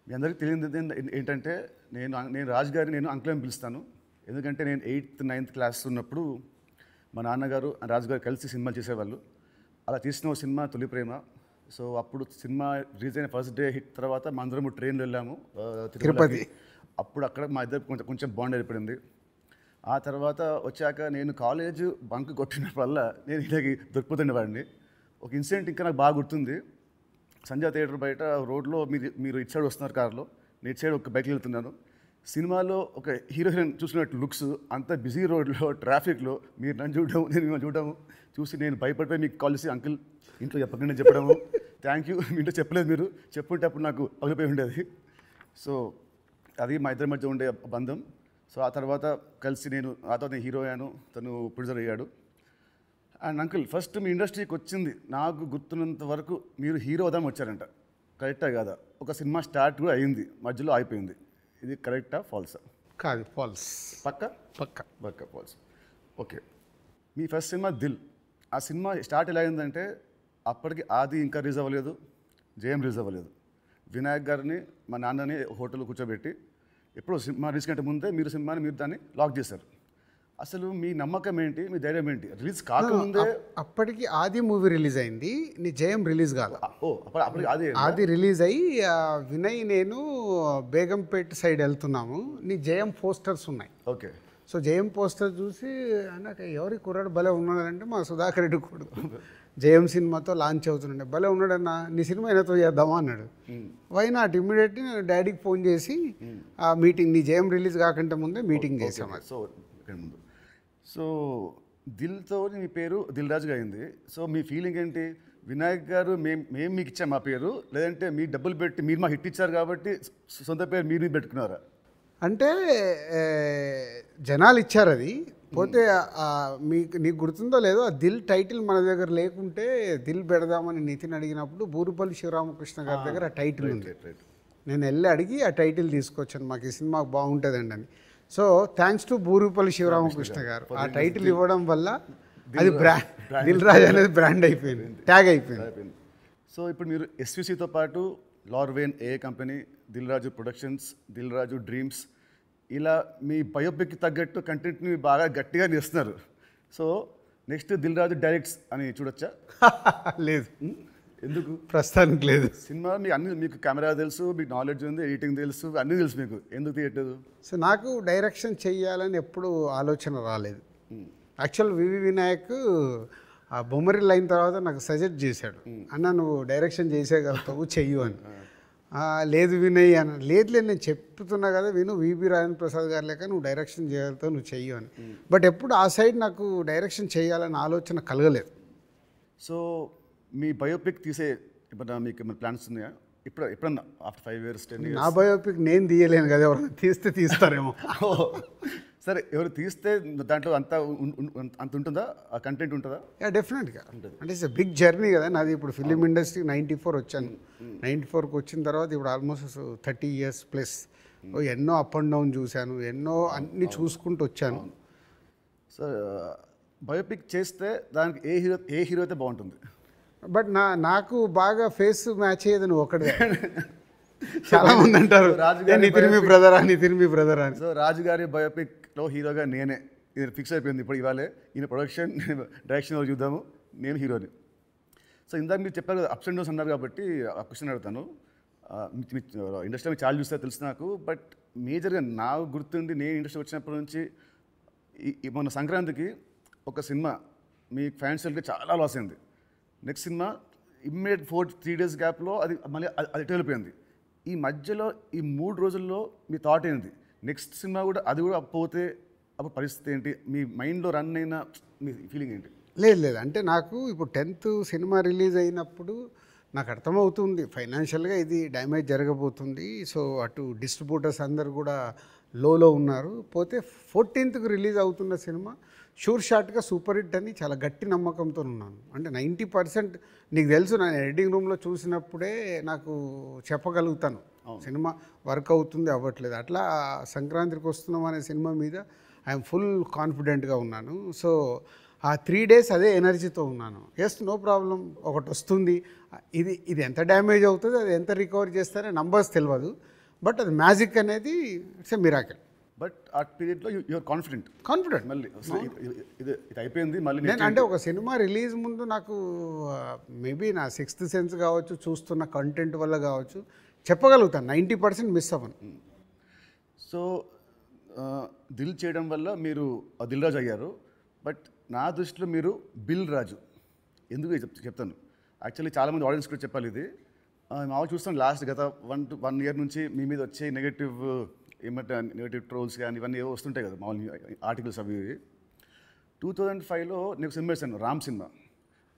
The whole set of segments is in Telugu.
మీ అందరికీ తెలియదు ఏంటంటే నేను రాజు గారిని నేను అంకుల్ అని పిలుస్తాను. ఎందుకంటే నేను 8th 9th క్లాస్ ఉన్నప్పుడు మా నాన్నగారు రాజు గారు కలిసి సినిమాలు చేసేవాళ్ళు. అలా తీసిన ఒక సినిమా తొలి ప్రేమ. సో అప్పుడు సినిమా రిలీజ్ అయిన ఫస్ట్ డే హిట్ తర్వాత మా అందరము ట్రైన్లో వెళ్ళాము తిరుపతి. అప్పుడు అక్కడ మా ఇద్దరు కొంచెం బాండ్ ఏర్పడింది. ఆ తర్వాత వచ్చాక నేను కాలేజ్ బంక్ కొట్టిన వల్ల నేను ఇలాగ దొరికిపోతుండేవాడిని. ఒక ఇన్సిడెంట్ ఇంకా నాకు బాగా గుర్తుంది. సంజయ్ థియేటర్ బయట రోడ్లో మీరు ఇటు సైడ్ వస్తున్నారు కార్లో, నేను ఇటు సైడ్ ఒక బైక్లో వెళ్తున్నాను. సినిమాలో ఒక హీరో హీరోయిన్ చూసినట్టు లుక్స్, అంత బిజీ రోడ్లో ట్రాఫిక్లో మీరు నన్ను చూడడం నేను మిమ్మల్ని చూడడం చూసి నేను భయపడిపోయి మీకు కాల్ చేసి అంకుల్ ఇంట్లో చెప్పకుండా చెప్పడము, థ్యాంక్ యూ మీ ఇంట్లో చెప్పలేదు, మీరు చెప్పుంటే అప్పుడు నాకు పగిలిపోయి ఉండేది. సో అది మా ఇద్దరి మధ్య ఉండే బంధం. సో ఆ తర్వాత కలిసి నేను హీరో అయ్యాను, తను ప్రొడ్యూసర్ అయ్యాడు. అండ్ అంకుల్ ఫస్ట్ మీ ఇండస్ట్రీకి వచ్చింది నాకు గుర్తున్నంత వరకు మీరు హీరో అవుదామని వచ్చారంట, కరెక్టా కాదా? ఒక సినిమా స్టార్ట్ కూడా అయింది, మధ్యలో అయిపోయింది. ఇది కరెక్టా ఫాల్సా? కాదు, ఫాల్స్. పక్క ఫాల్స్. ఓకే, మీ ఫస్ట్ సినిమా దిల్. ఆ సినిమా స్టార్ట్ ఎలా అయిందంటే అప్పటికి ఆది ఇంకా రిలీజ్ అవ్వలేదు, జయం రిలీజ్ అవ్వలేదు. వినాయక్ గారిని మా నాన్నని హోటల్లో కూర్చోబెట్టి ఎప్పుడో సినిమా రిలీజ్ కంటే ముందే మీరు దాన్ని లాక్ చేశారు. అసలు మీ నమ్మకం ఏంటి, మీ ధైర్యం ఏంటి? రిలీజ్ కాకముందే అప్పటికి ఆది మూవీ రిలీజ్ అయింది, నీ జయం రిలీజ్ కాదు. అప్పటికి ఆది రిలీజ్ అయ్యి వినయ్ నేను బేగంపేట సైడ్ వెళ్తున్నాము, నీ జయం పోస్టర్స్ ఉన్నాయి. ఓకే. సో జయం పోస్టర్ చూసి నాకు ఎవరి కుర్రాడు భలే ఉన్నాడంటే మా సుధాకర్ రెడ్డి కూడా జయం సినిమాతో లాంచ్ అవుతుండే, భలే ఉన్నాడన్నా, నీ సినిమా అయినతో చేద్దామా అన్నాడు. వై నాట్, ఇమ్మీడియట్లీ నేను డాడీకి ఫోన్ చేసి ఆ మీటింగ్, నీ జయం రిలీజ్ కాకంటే ముందే మీటింగ్ చేసాము. సో దిల్తో మీ పేరు దిల్ రాజుగా అయింది. సో మీ ఫీలింగ్ ఏంటి? వినాయక్ గారు మేము మీకు ఇచ్చాం మా పేరు, లేదంటే మీ డబ్బులు పెట్టి మీరు మాకు హిట్ ఇచ్చారు కాబట్టి సొంత పేరు మీరు పెట్టుకున్నారా? అంటే జనాలు ఇచ్చారు అది. పోతే నీకు గుర్తుందో లేదో, ఆ దిల్ టైటిల్ మన దగ్గర లేకుంటే దిల్ పెడదామని నితిన్ అడిగినప్పుడు బూరుపల్లి శివరామకృష్ణ గారి దగ్గర ఆ టైటిల్ ఉంది. నేను వెళ్ళి అడిగి ఆ టైటిల్ తీసుకొచ్చాను, మాకు ఈ సినిమా బాగుంటుందండి అని. So thanks to Burupalli Sivaramakrishna గారు, ఆ టైటిల్ ఇవ్వడం వల్ల అది దిల్ రాజు అనేది బ్రాండ్ అయిపోయింది, ట్యాగ్ అయిపోయింది. సో ఇప్పుడు మీరు ఎస్విసితో పాటు లార్వేన్ ఏ company, Dil Raju productions, Dil Raju dreams, ఇలా మీ బయోపిక్కి తగ్గట్టు కంటెంట్ని బాగా గట్టిగా నేస్తున్నారు. So next Dil Raju directs అని చూడొచ్చా? లేదు. ఎందుకు? ప్రస్తుతానికి లేదు. సినిమా మీకు కెమెరా తెలుసు, మీకు నాలెడ్జ్ ఉంది, ఎడిటింగ్ తెలుసు, అన్నీ తెలుసు, మీకు ఎందుకు తీయట్లేదు? సో నాకు డైరెక్షన్ చెయ్యాలని ఎప్పుడు ఆలోచన రాలేదు. యాక్చువల్ వివి వినాయక్ ఆ బొమ్మరిల్ అయిన తర్వాత నాకు సజెస్ట్ చేశాడు, అన్న నువ్వు డైరెక్షన్ చేసేయగలుగుతావు, చెయ్యు అని. లేదు వినయ్ అని. లేదు నేను చెప్తున్నా కదా విను, వివి రాజేంద్ర ప్రసాద్ గారు లేక నువ్వు డైరెక్షన్ చేయగలుగుతావు, నువ్వు చెయ్యు అని. బట్ ఎప్పుడు ఆ సైడ్ నాకు డైరెక్షన్ చేయాలని ఆలోచన కలగలేదు. సో మీ బయోపిక్ తీసే ఇప్పుడు మీకు ఏమైనా ప్లాన్స్ ఉన్నాయా? ఎప్పుడన్నా ఆఫ్టర్ 5 years 10 years? నా బయోపిక్ నేను తీయలేను కదా, ఎవరైనా తీస్తారేమో. సరే, ఎవరు తీస్తే దాంట్లో అంత ఉంటుందా, ఆ కంటెంట్ ఉంటుందా? డెఫినెట్గా. అంటే ఇట్స్ బిగ్ జర్నీ కదా నాది. ఇప్పుడు ఫిలిం ఇండస్ట్రీ 94 వచ్చాను, 94కి వచ్చిన తర్వాత ఇప్పుడు ఆల్మోస్ట్ 30 years ప్లస్. ఎన్నో అప్ అండ్ డౌన్ చూశాను, ఎన్నో అన్నీ చూసుకుంటూ వచ్చాను. సో బయోపిక్ చేస్తే దానికి ఏ హీరో అయితే బాగుంటుంది? బట్ నాకు బాగా ఫేస్ మ్యాచ్ అయ్యేది నువ్వు ఒకటే. చాలా మంది అంటారు నితిన్ మీ బ్రదర్ అని. సో రాజుగారి బయోపిక్లో హీరోగా నేనే, ఇది ఫిక్స్ అయిపోయింది. ఇప్పుడు ఇవాళే ఈయన ప్రొడక్షన్ డైరెక్షన్ చూద్దాము, నేను హీరోని. సో ఇందాక మీరు చెప్పారు కదా అప్స్ అండ్ డౌన్స్ అన్నారు కాబట్టి ఆ క్వశ్చన్ అడుగుతాను. ఇండస్ట్రీ చాలా చూస్తే తెలుసు నాకు, బట్ మేజర్గా నాకు గుర్తుండి నేను ఇండస్ట్రీ వచ్చినప్పటి నుంచి మొన్న సంక్రాంతికి ఒక సినిమా మీ ఫ్యాన్స్కి చాలా లాస్ అయింది. నెక్స్ట్ సినిమా ఇమ్మీడియట్ 3 days గ్యాప్లో అది మళ్ళీ అది వెళ్ళిపోయింది. ఈ మధ్యలో ఈ 3 రోజుల్లో మీ థాట్ ఏంటి? నెక్స్ట్ సినిమా కూడా అది కూడా పోతే అప్పుడు పరిస్థితి ఏంటి? మీ మైండ్లో రన్ అయిన మీ ఫీలింగ్ ఏంటి? లేదు అంటే నాకు ఇప్పుడు 10th సినిమా రిలీజ్ అయినప్పుడు నాకు అర్థమవుతుంది ఫైనాన్షియల్గా ఇది డ్యామేజ్ జరగబోతుంది. సో అటు డిస్ట్రిబ్యూటర్స్ అందరు కూడా లోలో ఉన్నారు. పోతే 14th రిలీజ్ అవుతున్న సినిమా షూర్ షాట్గా సూపర్ హిట్ అని చాలా గట్టి నమ్మకంతో ఉన్నాను. అంటే 90% నీకు తెలుసు, నేను ఎడిటింగ్ రూమ్లో చూసినప్పుడే నాకు చెప్పగలుగుతాను సినిమా వర్క్ అవుతుంది అవ్వట్లేదు. అట్లా సంక్రాంతికి వస్తున్నాం అనే సినిమా మీద ఐఎమ్ ఫుల్ కాన్ఫిడెంట్గా ఉన్నాను. సో ఆ 3 days అదే ఎనర్జీతో ఉన్నాను. ఎస్, నో ప్రాబ్లం, ఒకటి వస్తుంది, ఇది ఎంత డ్యామేజ్ అవుతుంది, అది ఎంత రికవర్ చేస్తారో నంబర్స్ తెలియదు, బట్ అది మ్యాజిక్ అనేది ఇట్స్ ఎ మిరాకిల్. బట్ ఆ పీరియడ్లో యూఆర్ కాన్ఫిడెంట్ మళ్ళీ ఇది అయిపోయింది మళ్ళీ నేను అంటే ఒక సినిమా రిలీజ్ ముందు నాకు మేబీ నా 6th సెన్స్ కావచ్చు, చూస్తున్న కంటెంట్ వల్ల కావచ్చు, చెప్పగలుగుతాను 90% మిస్ అవ్వను. సో దిల్ చేయడం వల్ల మీరు దిల్ రాజు అయ్యారు. బట్ నా దృష్టిలో మీరు బిల్ రాజు. ఎందుకు చెప్తాను. యాక్చువల్లీ చాలామంది ఆడియన్స్ కూడా చెప్పాలి ఇది. మామూలు చూస్తాం లాస్ట్ గత 1 year నుంచి మీ మీద వచ్చే నెగటివ్ ట్రోల్స్ కానీ ఇవన్నీ ఏవో వస్తుంటాయి కదా మామూలు ఆర్టికల్స్ అవి. 2005లో నేను సినిమా వేసాను, రామ్ సినిమా.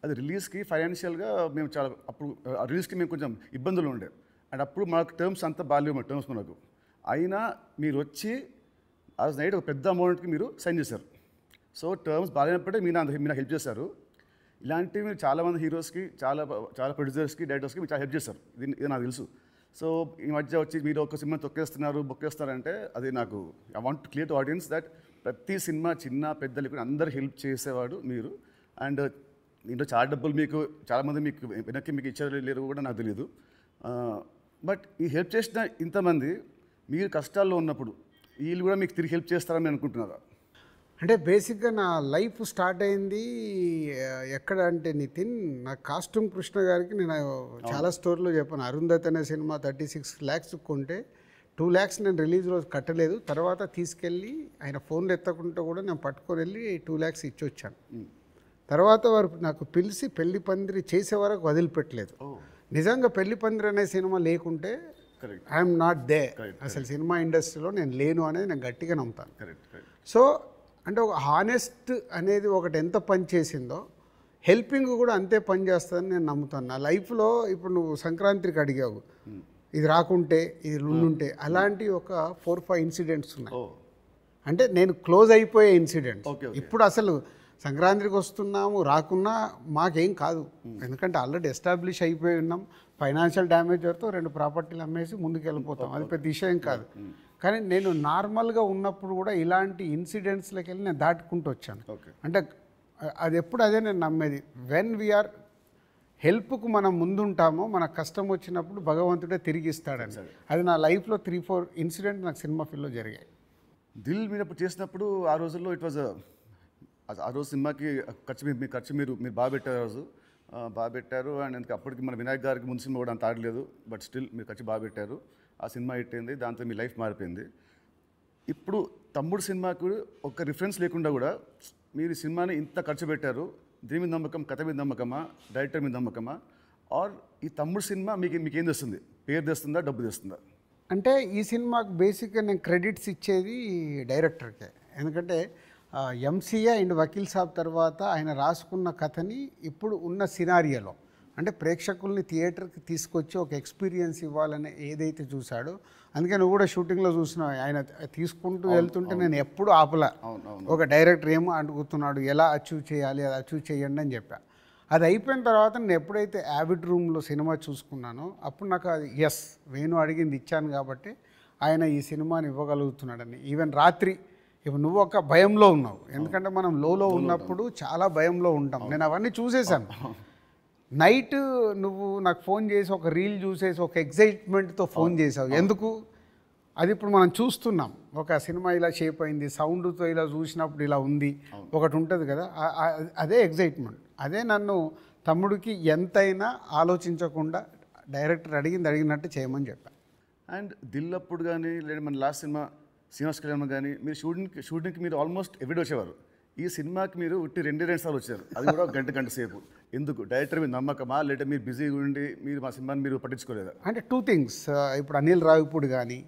అది రిలీజ్కి ఫైనాన్షియల్గా మేము చాలా అప్పుడు రిలీజ్కి మేము కొంచెం ఇబ్బందులు ఉండే. అండ్ అప్పుడు మాకు టర్మ్స్ అంతా బాగాలేవు టర్మ్స్ మనకు. అయినా మీరు వచ్చి ఆ నైట్ ఒక పెద్ద అమౌంట్కి మీరు సైన్ చేశారు. సో టర్మ్స్ బాగాలేనప్పుడే మీరు నాకు హెల్ప్ చేశారు. ఇలాంటివి మీరు చాలామంది హీరోస్కి, చాలా ప్రొడ్యూసర్స్కి, డైరెక్టర్స్కి మీరు చాలా హెల్ప్ చేస్తారు. ఇది నాకు తెలుసు. సో ఈ మధ్య వచ్చి మీరు ఒక సినిమా బొక్కేస్తారంటే అది నాకు I want to clear to audience that ప్రతి సినిమా చిన్న పెద్దలు అందరు హెల్ప్ చేసేవాడు మీరు. అండ్ దీంట్లో చాలా డబ్బులు మీకు చాలామంది వెనక్కి మీకు ఇచ్చారు లేరు కూడా నాకు తెలియదు. బట్ ఈ హెల్ప్ చేసిన ఇంతమంది మీరు కష్టాల్లో ఉన్నప్పుడు వీళ్ళు కూడా మీకు తిరిగి హెల్ప్ చేస్తారని అనుకుంటున్నారా? అంటే బేసిక్గా నా లైఫ్ స్టార్ట్ అయింది ఎక్కడ అంటే నితిన్, నా కాస్ట్యూమ్ కృష్ణ గారికి నేను చాలా స్టోరీలో చెప్పాను. అరుంధతి అనే సినిమా 36 lakhs కొంటే 2 lakhs నేను రిలీజ్ రోజు కట్టలేదు. తర్వాత తీసుకెళ్ళి ఆయన ఫోన్లు ఎత్తకుంటే కూడా నేను పట్టుకొని వెళ్ళి 2 lakhs ఇచ్చి వచ్చాను. తర్వాత వారు నాకు పిలిచి పెళ్లి పందిరి చేసే వరకు వదిలిపెట్టలేదు. నిజంగా పెళ్లి పందిరి అనే సినిమా లేకుంటే ఐఎమ్ నాట్ దే, అసలు సినిమా ఇండస్ట్రీలో నేను లేను అనేది నేను గట్టిగా నమ్ముతాను. సో అంటే ఒక హానెస్ట్ అనేది ఒకటి ఎంత పని చేసిందో హెల్పింగ్ కూడా అంతే పని చేస్తుందని నేను నమ్ముతాను. నా లైఫ్లో ఇప్పుడు నువ్వు సంక్రాంతికి అడిగావు, ఇది రాకుంటే ఇది ఉండుంటే, అలాంటి ఒక 4-5 ఇన్సిడెంట్స్ ఉన్నాయి. అంటే నేను క్లోజ్ అయిపోయే ఇన్సిడెంట్స్. ఇప్పుడు అసలు సంక్రాంతికి వస్తున్నాము, రాకున్నా మాకేం కాదు, ఎందుకంటే ఆల్రెడీ ఎస్టాబ్లిష్ అయిపోయి ఉన్నాం. ఫైనాన్షియల్ డ్యామేజ్ వరకు 2 ప్రాపర్టీలు అమ్మేసి ముందుకు వెళ్ళిపోతాం, అది పెద్ద విషయం కాదు. కానీ నేను నార్మల్గా ఉన్నప్పుడు కూడా ఇలాంటి ఇన్సిడెంట్స్లోకి వెళ్ళి నేను దాటుకుంటూ వచ్చాను. అంటే అది ఎప్పుడు అదే నేను నమ్మేది, వెన్ వీఆర్ హెల్ప్కు మనం ముందుంటామో మన కష్టం వచ్చినప్పుడు భగవంతుడే తిరిగి ఇస్తాడని. అది నా లైఫ్లో 3-4 ఇన్సిడెంట్ నాకు సినిమా ఫీల్డ్లో జరిగాయి. దిల్ మీరు చేసినప్పుడు ఆ రోజుల్లో ఇట్ వాజ్ ఆ రోజు సినిమాకి ఖర్చు మీరు బాగా పెట్టారు. ఆ రోజు బాగా పెట్టారు. అండ్ అప్పటికి మన వినాయక్ గారికి ముందు సినిమా కూడా అంత ఆడలేదు, బట్ స్టిల్ మీరు ఖర్చు బాగా పెట్టారు. ఆ సినిమా హిట్ అయింది, దాంతో మీ లైఫ్ మారిపోయింది. ఇప్పుడు తమ్ముడు సినిమాకు ఒక రిఫరెన్స్ లేకుండా కూడా మీరు ఈ సినిమాని ఇంత ఖర్చు పెట్టారు. దీని మీద నమ్మకం, కథ మీద నమ్మకమా, డైరెక్టర్ మీద నమ్మకమా, ఆర్ ఈ తమ్ముడు సినిమా మీకు ఏం తెస్తుంది? పేరు తెస్తుందా, డబ్బు తెస్తుందా? అంటే ఈ సినిమాకి బేసిక్గా నేను క్రెడిట్స్ ఇచ్చేది డైరెక్టర్కే. ఎందుకంటే ఎంసీఏ అండ్ వకీల్ సాబ్ తర్వాత ఆయన రాసుకున్న కథని ఇప్పుడు ఉన్న సినారియోలో అంటే ప్రేక్షకుల్ని థియేటర్కి తీసుకొచ్చి ఒక ఎక్స్పీరియన్స్ ఇవ్వాలని ఏదైతే చూశాడో, అందుకే నువ్వు కూడా షూటింగ్లో చూసినావు, ఆయన తీసుకుంటూ వెళ్తుంటే నేను ఎప్పుడు ఆపలా. ఒక డైరెక్టర్ ఏమో అడుగుతున్నాడు, ఎలా అచీవ్ చేయాలి, అది అచీవ్ చేయండి అని చెప్పా. అది అయిపోయిన తర్వాత నేను ఎప్పుడైతే యావిడ్ రూమ్లో సినిమా చూసుకున్నానో అప్పుడు నాకు అది ఎస్, వేణు అడిగింది ఇచ్చాను కాబట్టి ఆయన ఈ సినిమాని ఇవ్వగలుగుతున్నాడని. ఈవెన్ రాత్రి ఇప్పుడు నువ్వు ఒక భయంలో ఉన్నావు, ఎందుకంటే మనం లోలో ఉన్నప్పుడు చాలా భయంలో ఉంటాం. నేను అవన్నీ చూసేసాను. నైట్ నువ్వు నాకు ఫోన్ చేసి ఒక రీల్ చూసేసి ఒక ఎగ్జైట్మెంట్తో ఫోన్ చేసావు. ఎందుకు? అది ఇప్పుడు మనం చూస్తున్నాం, ఒక సినిమా ఇలా షేప్ అయింది, సౌండ్తో ఇలా చూసినప్పుడు ఇలా ఉంది, ఒకటి ఉంటుంది కదా, అదే ఎగ్జైట్మెంట్. అదే నన్ను తమ్ముడికి ఎంతైనా ఆలోచించకుండా డైరెక్టర్ అడిగినట్టు చేయమని చెప్పాను. అండ్ దిల్ అప్పుడు కానీ లేదా మన లాస్ట్ సినిమా శ్రీనివాస్ కళ్యాణ్ కానీ మీరు షూటింగ్కి మీరు ఆల్మోస్ట్ ఎవ్రీడే వచ్చేవారు. ఈ సినిమాకి మీరు ఉట్టి 2 సార్లు వచ్చారు, అది కూడా గంట సేపు. ఎందుకు? డైరెక్టర్ మీద నమ్మకమా, లేదా మీరు బిజీగా ఉండి మీరు మా సినిమాని మీరు పట్టించుకోలేదా? అంటే 2 things. ఇప్పుడు అనిల్ రావిపూడి కానీ,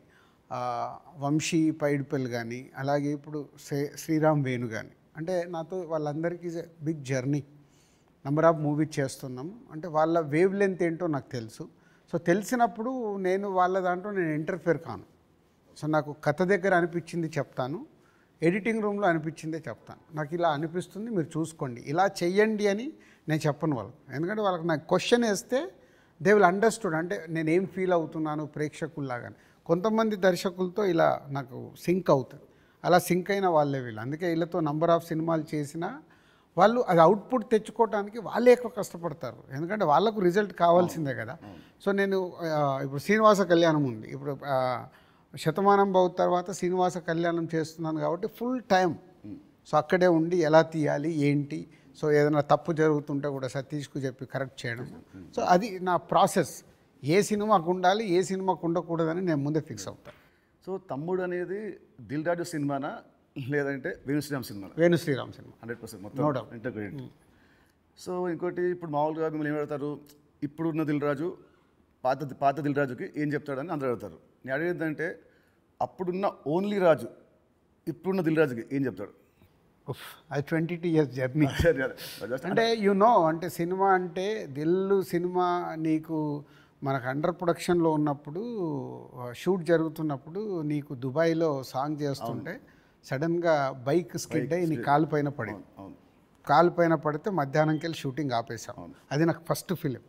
వంశీ పైడిపల్లి కానీ, అలాగే ఇప్పుడు శ్రీరామ్ వేణు కానీ, అంటే నాతో వాళ్ళందరికీ big journey, number of movies చేస్తున్నాం. అంటే వాళ్ళ వేవ్ లెంత్ ఏంటో నాకు తెలుసు. సో తెలిసినప్పుడు నేను వాళ్ళ దాంట్లో నేను ఇంటర్ఫియర్ కాను. సో నాకు కథ దగ్గర అనిపించింది చెప్తాను, ఎడిటింగ్ రూమ్లో అనిపించిందే చెప్తాను. నాకు ఇలా అనిపిస్తుంది, మీరు చూసుకోండి, ఇలా చెయ్యండి అని నేను చెప్పను వాళ్ళకు. ఎందుకంటే వాళ్ళకి నాకు క్వశ్చన్ వేస్తే దే విల్ అండర్స్టూడ్, అంటే నేను ఏం ఫీల్ అవుతున్నాను ప్రేక్షకుల్లాగానే. కొంతమంది దర్శకులతో ఇలా నాకు సింక్ అవుతుంది, అలా సింక్ అయిన వాళ్ళే వీళ్ళు. అందుకే వీళ్ళతో నంబర్ ఆఫ్ సినిమాలు చేసిన వాళ్ళు అది అవుట్పుట్ తెచ్చుకోవడానికి వాళ్ళే ఎక్కువ కష్టపడతారు, ఎందుకంటే వాళ్ళకు రిజల్ట్ కావాల్సిందే కదా. సో నేను ఇప్పుడు శ్రీనివాస కళ్యాణం ఉంది, ఇప్పుడు శతమానం భవ తర్వాత శ్రీనివాస కళ్యాణం చేస్తున్నాను కాబట్టి ఫుల్ టైం సో అక్కడే ఉండి ఎలా తీయాలి ఏంటి, సో ఏదైనా తప్పు జరుగుతుంటే కూడా సతీష్కు చెప్పి కరెక్ట్ చేయడం. సో అది నా ప్రాసెస్. ఏ సినిమాకు ఉండాలి ఏ సినిమాకు ఉండకూడదని నేను ముందే ఫిక్స్ అవుతాను. సో తమ్ముడు అనేది దిల్ రాజు సినిమానా లేదంటే వేణు శ్రీరామ్ సినిమా? వేణు శ్రీరామ్ సినిమా 100% మొత్తం ఇంటర్గ్రేట్. సో ఇంకోటి ఇప్పుడు మామూలుగా మిమ్మల్ని ఏం అడుగుతారు, ఇప్పుడున్న దిల్ రాజు పాత దిల్ రాజుకి ఏం చెప్తాడని అందరూ అడుగుతారు. నేను అడిగేదంటే అప్పుడున్న ఓన్లీ రాజు ఇప్పుడున్న దిల్ రాజుకి ఏం చెప్తాడు? అది 22 years జర్నీ. అంటే అంటే సినిమా అంటే సినిమా నీకు మనకు అండర్ ప్రొడక్షన్లో ఉన్నప్పుడు షూట్ జరుగుతున్నప్పుడు నీకు దుబాయ్లో సాంగ్ చేస్తుంటే సడన్గా బైక్ స్కిడ్ అయ్యి నీ కాలు పైన పడింది. కాలు పైన పడితే మధ్యాహ్నంకి వెళ్ళి షూటింగ్ ఆపేసాం. అది నాకు ఫస్ట్ ఫిలిం.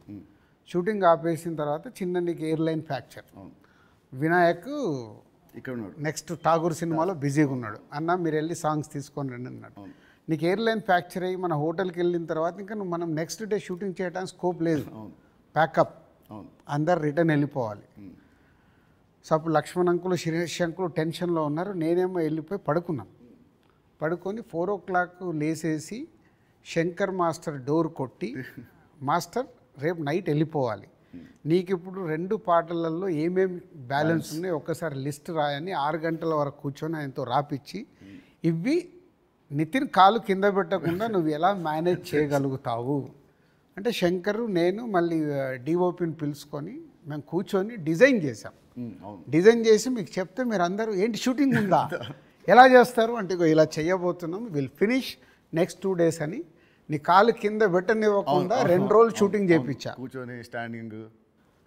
షూటింగ్ ఆపేసిన తర్వాత చిన్న నీకు ఎయిర్లైన్ ఫ్రాక్చర్. వినాయక్ ఇక్కడ ఉన్నాడు, నెక్స్ట్ ఠాగూర్ సినిమాలో బిజీగా ఉన్నాడు, అన్న మీరు వెళ్ళి సాంగ్స్ తీసుకొని రండి అన్నాడు. నీకు ఎయిర్లైన్ ఫ్రాక్చర్ అయ్యి మన హోటల్కి వెళ్ళిన తర్వాత ఇంకా మనం నెక్స్ట్ డే షూటింగ్ చేయడానికి స్కోప్ లేదు, ప్యాకప్, అందరు రిటర్న్ వెళ్ళిపోవాలి. సో అప్పుడు లక్ష్మణ్ అంకులు శిరీష్ అంకులు టెన్షన్లో ఉన్నారు, నేనేమో వెళ్ళిపోయి పడుకున్నాను. పడుకొని 4 o'clock లేసేసి శంకర్ మాస్టర్ డోర్ కొట్టి, మాస్టర్ రేపు నైట్ వెళ్ళిపోవాలి, నీకు ఇప్పుడు 2 పాటలలో ఏమేమి బ్యాలెన్స్ ఉన్నాయో ఒక్కసారి లిస్ట్ రాయని 6 గంటల వరకు కూర్చొని ఆయనతో రాపిచ్చి, ఇవి నితిన్ కాలు కింద పెట్టకుండా నువ్వు ఎలా మేనేజ్ చేయగలుగుతావు అంటే శంకరు నేను మళ్ళీ డిఓపిని పిలుచుకొని మేము కూర్చొని డిజైన్ చేసాం. డిజైన్ చేసి మీకు చెప్తే మీరు అందరూ ఏంటి షూటింగ్ ఉందా ఎలా చేస్తారు అంటే ఇలా చేయబోతున్నాం, విల్ ఫినిష్ నెక్స్ట్ 2 days అని నీ కాలు కింద పెట్టనివ్వకుండా 2 రోజులు షూటింగ్ చేయించా కూర్చొని స్టాండింగ్.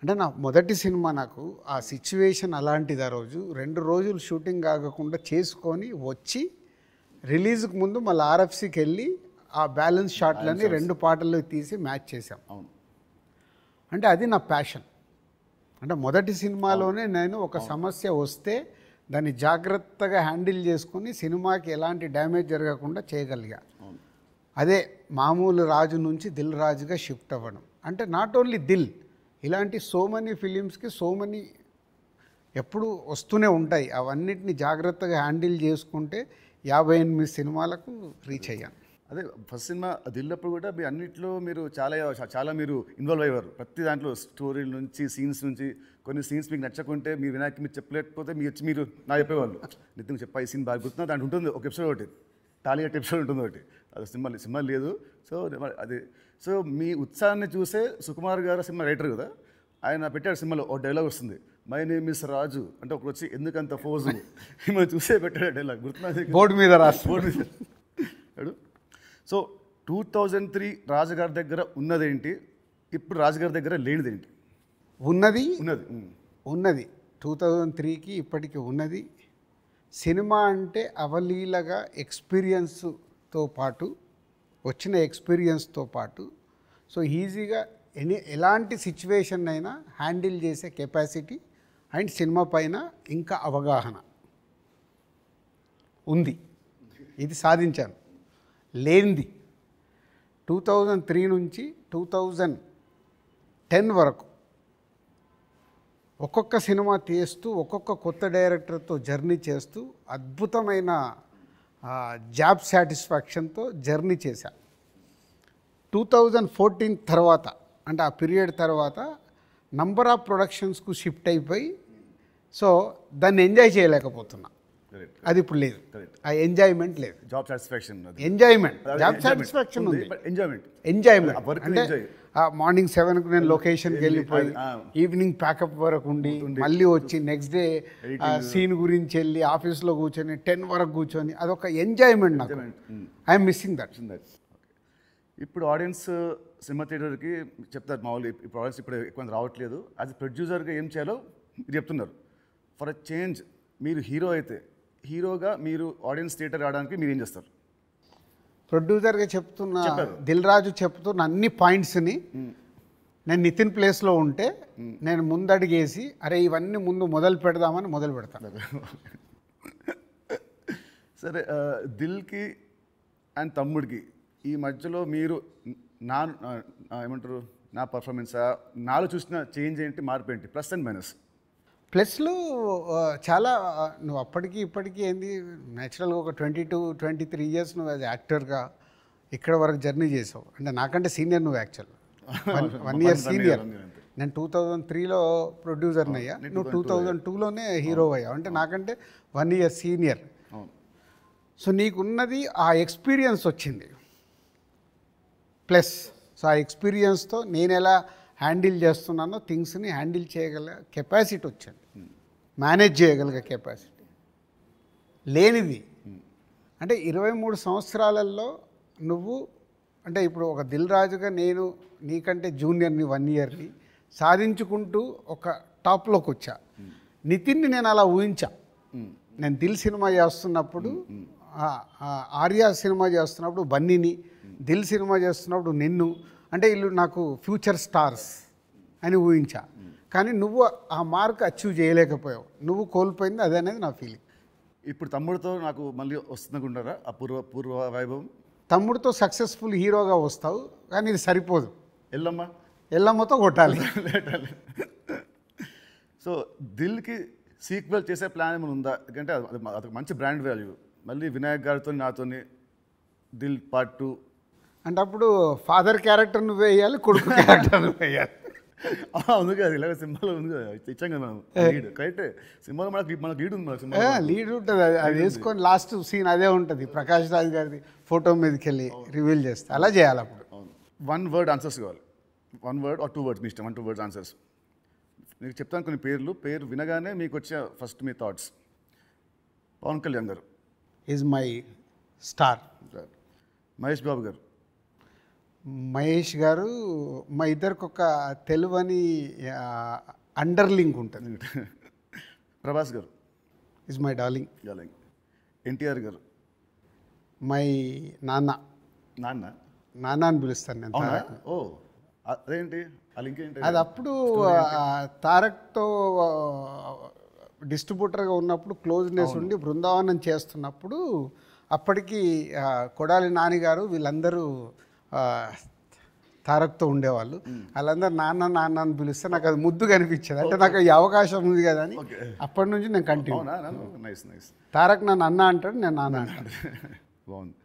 అంటే నా మొదటి సినిమా నాకు ఆ సిచ్యువేషన్ అలాంటిది. ఆ రోజు 2 రోజులు షూటింగ్ ఆగకుండా చేసుకొని వచ్చి రిలీజ్కి ముందు మళ్ళీ ఆర్ఎఫ్సికి వెళ్ళి ఆ బ్యాలెన్స్ షాట్లన్నీ 2 పాటల్లో తీసి మ్యాచ్ చేసాం. అంటే అది నా ప్యాషన్. అంటే మొదటి సినిమాలోనే నేను ఒక సమస్య వస్తే దాన్ని జాగ్రత్తగా హ్యాండిల్ చేసుకొని సినిమాకి ఎలాంటి డ్యామేజ్ జరగకుండా చేయగలిగా. అదే మామూలు రాజు నుంచి దిల్ రాజుగా షిఫ్ట్ అవ్వడం. అంటే నాట్ ఓన్లీ దిల్, ఇలాంటి సో మెనీ ఫిలిమ్స్కి సో మెనీ ఎప్పుడు వస్తూనే ఉంటాయి. అవన్నిటిని జాగ్రత్తగా హ్యాండిల్ చేసుకుంటే 58 సినిమాలకు రీచ్ అయ్యాను. అదే ఫస్ట్ సినిమా దిల్లప్పుడు కూడా మీ అన్నింటిలో మీరు చాలా మీరు ఇన్వాల్వ్ అయ్యారు. ప్రతి దాంట్లో స్టోరీల నుంచి సీన్స్ నుంచి కొన్ని సీన్స్ మీకు నచ్చకుంటే మీరు వినాయక్ మీరు చెప్పలేకపోతే మీరు నా చెప్పేవాళ్ళు, నితిన్ చెప్పా ఈ సీన్ బాగా గుర్తున్నా దాంట్లో ఉంటుంది ఒక ఎపిసోడ్, ఒకటి టాలీగట్ ఎపిసోడ్ ఉంటుంది ఒకటి, అది సినిమా లేదు. సో అది సో మీ ఉత్సాహాన్ని చూసే సుకుమార్ గారు సినిమా రైటర్ కదా, ఆయన పెట్టాడు సినిమాలో ఒక డైలాగ్ వస్తుంది, మై నేమ్ ఇస్ రాజు అంటే ఒకరు వచ్చి ఎందుకంత ఫోజు మిమ్మల్ని చూసే పెట్టాడు డైలాగ్, గుర్తున్నది బోర్డు మీద బోర్డు మీద. సో 2003 రాజుగారి దగ్గర ఉన్నదేంటి, ఇప్పుడు రాజుగారి దగ్గర లేనిదేంటి? ఉన్నది 2003కి ఇప్పటికీ ఉన్నది. సినిమా అంటే అవలీలగా ఎక్స్పీరియన్స్తో పాటు వచ్చిన ఎక్స్పీరియన్స్తో పాటు సో ఈజీగా ఎలాంటి సిచ్యువేషన్ అయినా హ్యాండిల్ చేసే కెపాసిటీ అండ్ సినిమా పైన ఇంకా అవగాహన ఉంది. ఇది సాధించాను. లేనిది 2003 నుంచి 2010 వరకు ఒక్కొక్క సినిమా తీస్తూ ఒక్కొక్క కొత్త డైరెక్టర్తో జర్నీ చేస్తూ అద్భుతమైన జాబ్ సాటిస్ఫాక్షన్తో జర్నీ చేశా. 2014 తర్వాత అంటే ఆ పీరియడ్ తర్వాత నంబర్ ఆఫ్ ప్రొడక్షన్స్కు షిఫ్ట్ అయిపోయి సో దాన్ని ఎంజాయ్ చేయలేకపోతున్నా. అది ఇప్పుడు లేదు, ఆ ఎంజాయ్మెంట్ లేదు. Job satisfaction enjoyment job satisfaction ఉంది, ఎంజాయ్మెంట్ అంటే మార్నింగ్ 7కు నేను లొకేషన్కి వెళ్ళిపోయి ఈవినింగ్ ప్యాకప్ వరకు ఉండి మళ్ళీ వచ్చి నెక్స్ట్ డే సీన్ గురించి వెళ్ళి ఆఫీస్లో కూర్చొని 10 వరకు కూర్చొని అదొక ఎంజాయ్మెంట్ నాకు. I'm missing that. ఇప్పుడు ఆడియన్స్ సినిమా థియేటర్కి చెప్తారు మామూలు ఇప్పుడు ఆడియన్స్ ఇప్పుడు ఎక్కువ రావట్లేదు, యాజ్ ప్రొడ్యూసర్గా ఏం చేయాలో మీరు చెప్తున్నారు. ఫర్ అ చేంజ్ మీరు హీరో అయితే హీరోగా మీరు ఆడియన్స్ థియేటర్ రావడానికి మీరు ఏం చేస్తారు? ప్రొడ్యూసర్గా చెప్తున్న దిల్ రాజు చెప్తున్న అన్ని పాయింట్స్ని నేను నితిన్ ప్లేస్లో ఉంటే నేను ముందడిగేసి అరే ఇవన్నీ ముందు మొదలు పెడదామని మొదలు పెడతాను. సరే, దిల్కి అండ్ తమ్ముడికి ఈ మధ్యలో మీరు నా ఏమంటారు నా పర్ఫార్మెన్సా నాలో చూసిన చేంజ్ ఏంటి, మార్పు ఏంటి, ప్లస్ అండ్ మైనస్? ప్లస్లు చాలా నువ్వు అప్పటికి ఇప్పటికీ ఏంది న్యాచురల్గా ఒక 22-23 ఇయర్స్ నువ్వు యాజ్ యాక్టర్గా ఇక్కడ వరకు జర్నీ చేసావు. అంటే నాకంటే సీనియర్ నువ్వు యాక్చువల్ 1 ఇయర్ సీనియర్. నేను 2003లో ప్రొడ్యూసర్ని అయ్యా, నువ్వు 2002లోనే హీరో అయ్యావు. అంటే నాకంటే 1 ఇయర్ సీనియర్. సో నీకున్నది ఆ ఎక్స్పీరియన్స్ వచ్చింది ప్లస్. సో ఆ ఎక్స్పీరియన్స్తో నేను ఎలా హ్యాండిల్ చేస్తున్నానో థింగ్స్ని హ్యాండిల్ చేయగల కెపాసిటీ వచ్చింది, మేనేజ్ చేయగలిగే కెపాసిటీ లేనిది. అంటే 23 సంవత్సరాలలో నువ్వు అంటే ఇప్పుడు ఒక దిల్ రాజుగా నేను నీకంటే జూనియర్ని 1 ఇయర్ని సాధించుకుంటూ ఒక టాప్లోకి వచ్చా. నితిన్ని నేను అలా ఊహించా. నేను దిల్ సినిమా చేస్తున్నప్పుడు, ఆర్యా సినిమా చేస్తున్నప్పుడు బన్నీని, దిల్ సినిమా చేస్తున్నప్పుడు నిన్ను, అంటే వీళ్ళు నాకు ఫ్యూచర్ స్టార్స్ అని ఊహించా. కానీ నువ్వు ఆ మార్క్ అచీవ్ చేయలేకపోయావు, నువ్వు కోల్పోయింది అదే అనేది నా ఫీలింగ్. ఇప్పుడు తమ్ముడితో నాకు మళ్ళీ వస్తుందనుకుంటారా ఆ పూర్వ వైభవం? తమ్ముడితో సక్సెస్ఫుల్ హీరోగా వస్తావు, కానీ ఇది సరిపోదు. ఎల్లమ్మతో కొట్టాలి. సో దిల్కి సీక్వెల్ చేసే ప్లాన్ ఏమైనా ఉందా? ఎందుకంటే అదొక మంచి బ్రాండ్ వాల్యూ. మళ్ళీ వినాయక్ గారితో నాతో దిల్ పార్ట్ 2 అంటే అప్పుడు ఫాదర్ క్యారెక్టర్ నువ్వు వేయాలి, కొడుకు క్యారెక్టర్ నువ్వు వేయాలి. ఉంది కదా, ఇలాగ సినిమాలో ఉంది కదా, ఇచ్చాం కదా మనం లీడ్. కరెక్టే, సినిమాలో మనకు లీడ్ ఉంది. లీడ్ ఉంటుంది, అది వేసుకొని లాస్ట్ సీన్ అదే ఉంటుంది, ప్రకాష్ రాజ్ గారిది ఫోటో మీదకి వెళ్ళి రివీల్ చేస్తే అలా చేయాలి. అప్పుడు 1 వర్డ్ ఆన్సర్స్ కావాలి. 1 వర్డ్ ఆర్ 2 వర్డ్స్ మీ ఇష్టం. 1-2 వర్డ్స్ ఆన్సర్స్. మీకు చెప్తాను కొన్ని పేరు వినగానే మీకు వచ్చే ఫస్ట్ మీ థాట్స్. పవన్ కళ్యాణ్ గారు is my star. Mahesh Babu గారు. మహేష్ గారు మా ఇద్దరికి ఒక తెలువని అండర్లింక్ ఉంటుంది. ప్రభాస్ గారు ఈజ్ మై డార్లింగ్. ఎన్టీఆర్ గారు. మై నాన్న. నాన్న అని పిలుస్తాను నేను. ఓ అదేంటి ఇంకేంటి? అది అప్పుడు తారక్తో డిస్ట్రిబ్యూటర్గా ఉన్నప్పుడు క్లోజ్నెస్ ఉండి బృందావనం చేస్తున్నప్పుడు అప్పటికి కొడాలి నాని గారు వీళ్ళందరూ తారక్తో ఉండేవాళ్ళు. వాళ్ళందరూ నాన్న నాన్న అని పిలిస్తే నాకు అది ముద్దుగా అనిపించేది. అంటే నాకు ఈ అవకాశం ఉంది కదా అని అప్పటి నుంచి నేను కంటిన్యూ. తారక్ నన్ను అన్న అంటాడు, నేను నాన్న అంటాడు. బాగుంది.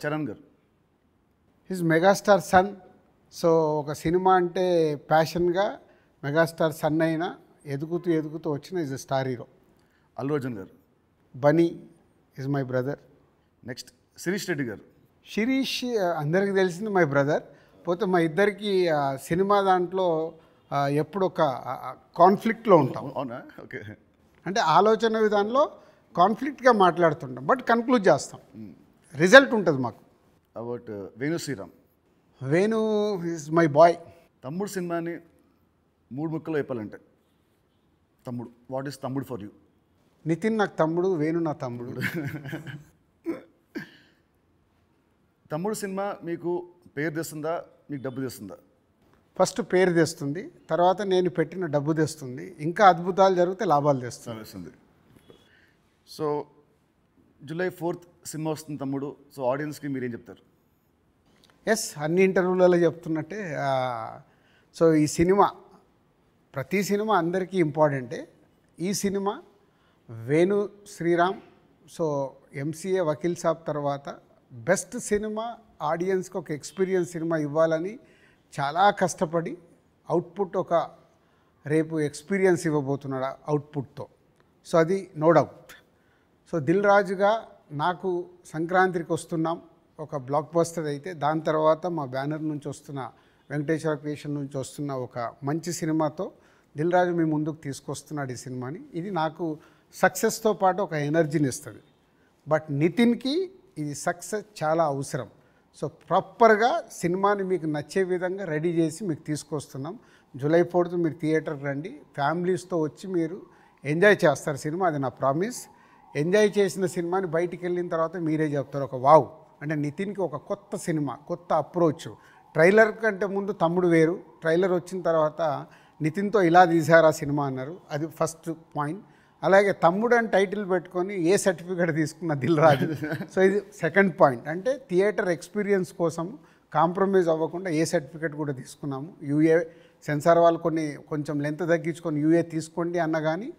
చరణ్ గారు. His megastar son. సో ఒక సినిమా అంటే ప్యాషన్గా మెగాస్టార్ సన్ అయినా ఎదుగుతూ వచ్చిన is a star hero. Allu Arjun గారు. Bunny is my brother. Next Sirish Reddy గారు. శిరీష్ అందరికీ తెలిసింది మై బ్రదర్. పోతే మా ఇద్దరికి సినిమా దాంట్లో ఎప్పుడు ఒక కాన్ఫ్లిక్ట్లో ఉంటాం. అవునా? ఓకే. అంటే ఆలోచన విధానంలో కాన్ఫ్లిక్ట్గా మాట్లాడుతుంటాం, బట్ కన్క్లూడ్ చేస్తాం, రిజల్ట్ ఉంటుంది మాకు. About Venu Sriram. Venu is my boy. Thammudu సినిమాని 3 ముక్కలు చెప్పాలంటే Thammudu, what is Thammudu for you? Nithin నాకు తమ్ముడు, వేణు నా తమ్ముడు. తమ్ముడు సినిమా మీకు పేరు తెస్తుందా, మీకు డబ్బు తెస్తుందా? ఫస్ట్ పేరు తెస్తుంది, తర్వాత నేను పెట్టిన డబ్బు తెస్తుంది, ఇంకా అద్భుతాలు జరిగితే లాభాలు తెస్తుంది. సో July 4th సినిమా వస్తుంది తమ్ముడు. సో ఆడియన్స్కి మీరేం చెప్తారు? ఎస్, అన్ని ఇంటర్వ్యూలలో చెప్తున్నట్టే. సో ఈ సినిమా, ప్రతి సినిమా అందరికీ ఇంపార్టెంటే. ఈ cinema Venu Sriram, so MCA Vakeel Saab తర్వాత బెస్ట్ సినిమా, ఆడియన్స్కి ఒక ఎక్స్పీరియన్స్ సినిమా ఇవ్వాలని చాలా కష్టపడి అవుట్పుట్ ఒక రేపు ఎక్స్పీరియన్స్ ఇవ్వబోతున్నాడు అవుట్పుట్తో. సో అది నో డౌట్. సో దిల్ రాజుగా నాకు సంక్రాంతికి వస్తున్నాం ఒక బ్లాక్ బస్టర్ అయితే, దాని తర్వాత మా బ్యానర్ నుంచి వస్తున్న వెంకటేశ్వర క్రియేషన్ నుంచి వస్తున్న ఒక మంచి సినిమాతో దిల్ రాజు మీ ముందుకు తీసుకొస్తున్నాడు ఈ సినిమాని. ఇది నాకు సక్సెస్తో పాటు ఒక ఎనర్జీని ఇస్తుంది. బట్ నితిన్కి ఇది సక్సెస్ చాలా అవసరం. సో ప్రాపర్గా సినిమాని మీకు నచ్చే విధంగా రెడీ చేసి మీకు తీసుకొస్తున్నాం. July 4th మీరు థియేటర్కి రండి, ఫ్యామిలీస్తో వచ్చి మీరు ఎంజాయ్ చేస్తారు సినిమా, అది నా ప్రామిస్. ఎంజాయ్ చేసిన సినిమాని బయటికి వెళ్ళిన తర్వాత మీరే చెప్తారు ఒక వావ్, అంటే నితిన్కి ఒక కొత్త సినిమా, కొత్త అప్రోచ్. ట్రైలర్ కంటే ముందు తమ్ముడు వేరు, ట్రైలర్ వచ్చిన తర్వాత నితిన్తో ఇలా తీశారా సినిమా అన్నారు, అది ఫస్ట్ పాయింట్. అలాగే తమ్ముడు అని టైటిల్ పెట్టుకొని ఏ సర్టిఫికేట్ తీసుకున్న దిల్ రాజు. సో ఇది సెకండ్ పాయింట్. అంటే థియేటర్ ఎక్స్పీరియన్స్ కోసం కాంప్రమైజ్ అవ్వకుండా ఏ సర్టిఫికేట్ కూడా తీసుకున్నాము. యూఏ సెన్సార్ వాళ్ళు కొంచెం లెంత్ తగ్గించుకొని యూఏ తీసుకోండి అన్న కానీ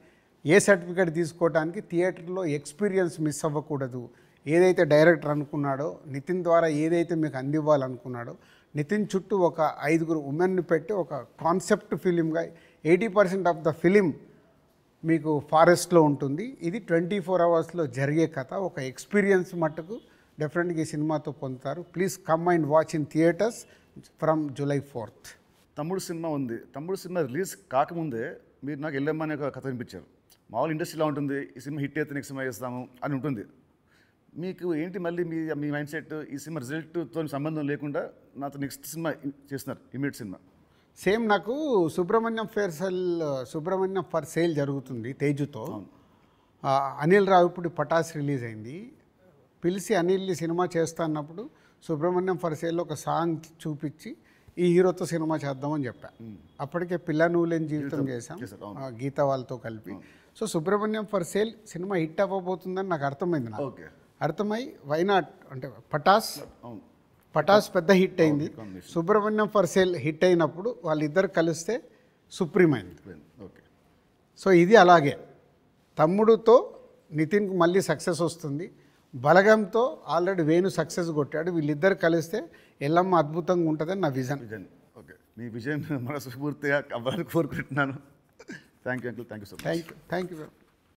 ఏ సర్టిఫికేట్ తీసుకోవడానికి థియేటర్లో ఎక్స్పీరియన్స్ మిస్ అవ్వకూడదు. ఏదైతే డైరెక్టర్ అనుకున్నాడో, నితిన్ ద్వారా ఏదైతే మీకు అందివ్వాలనుకున్నాడో, నితిన్ చుట్టూ ఒక 5 ఉమెన్ని పెట్టి ఒక కాన్సెప్ట్ ఫిలింగా 80% ఆఫ్ ద ఫిలిం మీకు ఫారెస్ట్లో ఉంటుంది. ఇది 24 అవర్స్లో జరిగే కథ. ఒక ఎక్స్పీరియన్స్ మట్టుకు డెఫినెట్గా ఈ సినిమాతో పొందుతారు. Please come and watch in theatres from July 4th. తమ్ముడు సినిమా ఉంది. తమ్ముడు సినిమా రిలీజ్ కాకముందే మీరు నాకు ఎల్లమ్మ అనే ఒక కథ వినిపించారు. మామూలు ఇండస్ట్రీలో ఉంటుంది, ఈ సినిమా హిట్ అయితే నెక్స్ట్ సినిమా చేస్తాము అని ఉంటుంది. మీకు ఏంటి మళ్ళీ మీ మైండ్ సెట్ ఈ సినిమా రిజల్ట్తో సంబంధం లేకుండా నాతో నెక్స్ట్ సినిమా చేస్తున్నారు, ఇమీడియట్ సినిమా? సేమ్ నాకు సుబ్రహ్మణ్యం ఫర్ సేల్ జరుగుతుంది తేజుతో. అనిల్ రావిపూడి పటాస్ రిలీజ్ అయింది. పిలిచి అనిల్ సినిమా చేస్తా అన్నప్పుడు సుబ్రహ్మణ్యం ఫర్ సేల్లో ఒక సాంగ్ చూపించి ఈ హీరోతో సినిమా చేద్దామని చెప్పా. అప్పటికే పిల్ల నువ్వు లేని జీవితం చేశాం గీత వాళ్ళతో కలిపి. So Subrahmanyam for sale cinema hit అవ్వబోతుందని నాకు అర్థమైంది. నాకు అర్థమై వైనాట్ అంటే పటాస్ పెద్ద హిట్ అయింది. సుబ్రహ్మణ్యం ఫర్ సేల్ హిట్ అయినప్పుడు వాళ్ళిద్దరు కలిస్తే సుప్రీం అయింది. సో ఇది అలాగే తమ్ముడుతో నితిన్కి మళ్ళీ సక్సెస్ వస్తుంది. బలగంతో ఆల్రెడీ వేణు సక్సెస్ కొట్టాడు. వీళ్ళిద్దరు కలిస్తే ఎల్లమ్మ అద్భుతంగా ఉంటుందని నా విజన్. ఓకే, మీ విజన్ మనస్ఫూర్తిగా అవ్వాలని కోరుకుంటున్నాను. Thank you uncle, thank you so much. Thank you.